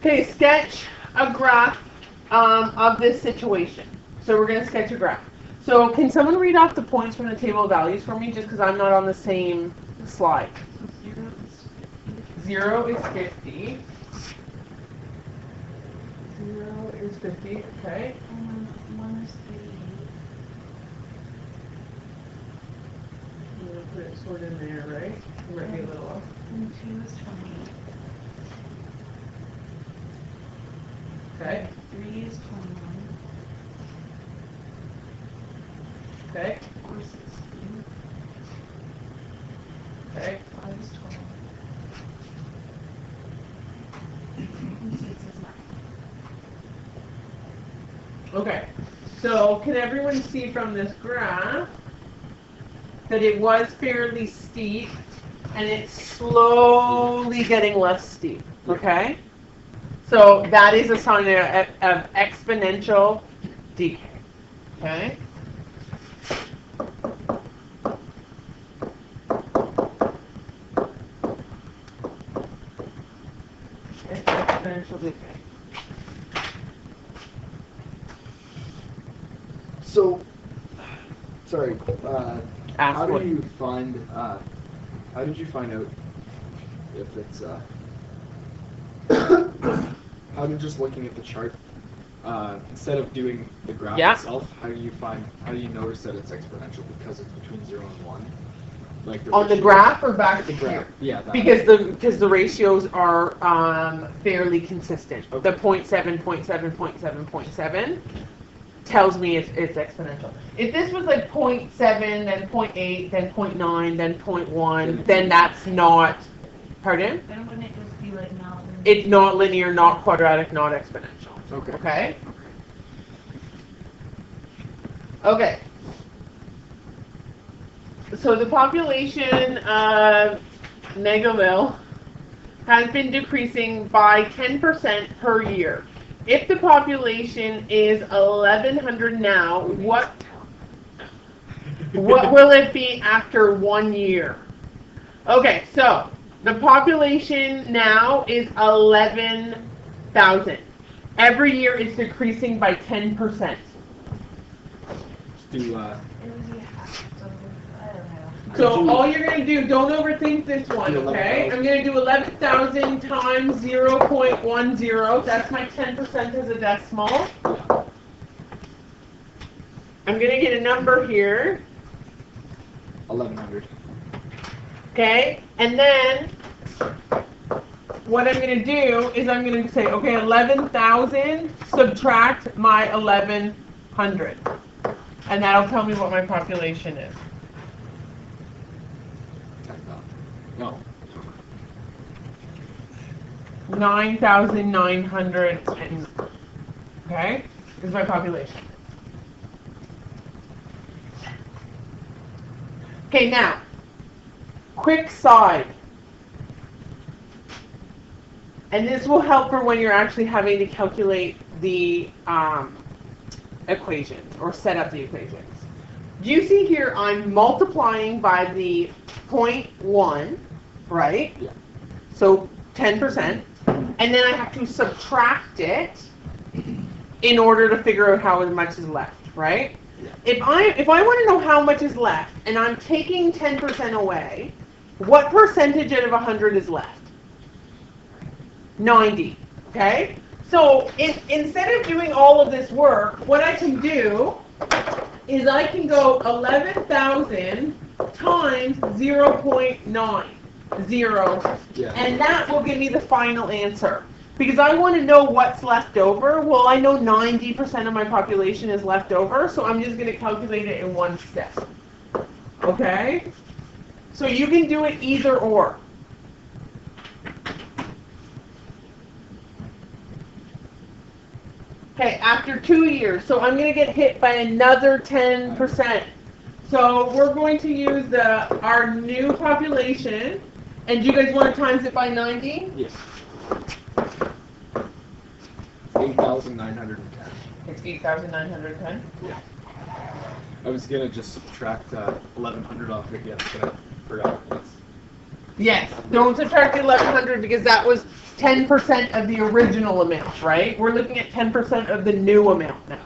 Okay, sketch a graph of this situation. So we're going to sketch a graph. So can someone read off the points from the table of values for me, just because I'm not on the same slide? 0 is 50. 0 is 50, okay. 1 is 38. I'm going to put it sort of in there, right? It might be a little off. And 2 is 28. Okay. 3 is 21. Okay. 4 is 16. Okay. 5 is 12. And 6 is 9. Okay. So can everyone see from this graph that it was fairly steep and it's slowly getting less steep? Okay. So that is a sign of exponential decay. Okay. Exponential decay. So, sorry. How what? do you find? How did you find out if it's? How did just looking at the chart, instead of doing the graph itself, how do you notice that it's exponential because it's between 0 and 1? Like on the graph or back the graph? Yeah. Because the ratios are fairly consistent. Okay. The 0.7, 0.7, 0.7, 0.7 tells me it's exponential. If this was like 0.7, then 0.8, then 0.9, then 0.1, then that's not. Pardon? Then wouldn't it just be like not linear? It's not linear, not quadratic, not exponential. Okay. Okay? Okay. So the population of Negaville has been decreasing by 10% per year. If the population is 1,100 now, what will it be after 1 year? Okay, so the population now is 11,000. Every year it's decreasing by 10%. Do It would be a half, so I don't know. So all you're going to do, don't overthink this one, okay? 11,000. I'm going to do 11,000 times 0.10. That's my 10% as a decimal. I'm going to get a number here. 1,100. Okay, and then what I'm going to do is I'm going to say, okay, 11,000 subtract my 1,100. And that'll tell me what my population is. No. 9,900, okay, is my population. Okay, now, quick side. And this will help for when you're actually having to calculate the equations or set up the equations. Do you see here I'm multiplying by the 0.1, right? Yeah. So 10%. And then I have to subtract it in order to figure out how much is left, right? Yeah. If I want to know how much is left and I'm taking 10% away, what percentage out of 100 is left? 90, okay? So instead of doing all of this work, what I can do is I can go 11,000 times 0.90, and that will give me the final answer. Because I want to know what's left over. Well, I know 90% of my population is left over, so I'm just going to calculate it in one step. Okay? So you can do it either or. Okay, after 2 years, so I'm going to get hit by another 10%. So we're going to use our new population, and do you guys want to times it by 90? Yes. 8,910. It's 8,910. Yeah. I was gonna just subtract 1,100 off it, yeah, but I forgot. Yes, don't subtract the 1100 because that was 10% of the original amount, right? We're looking at 10% of the new amount now.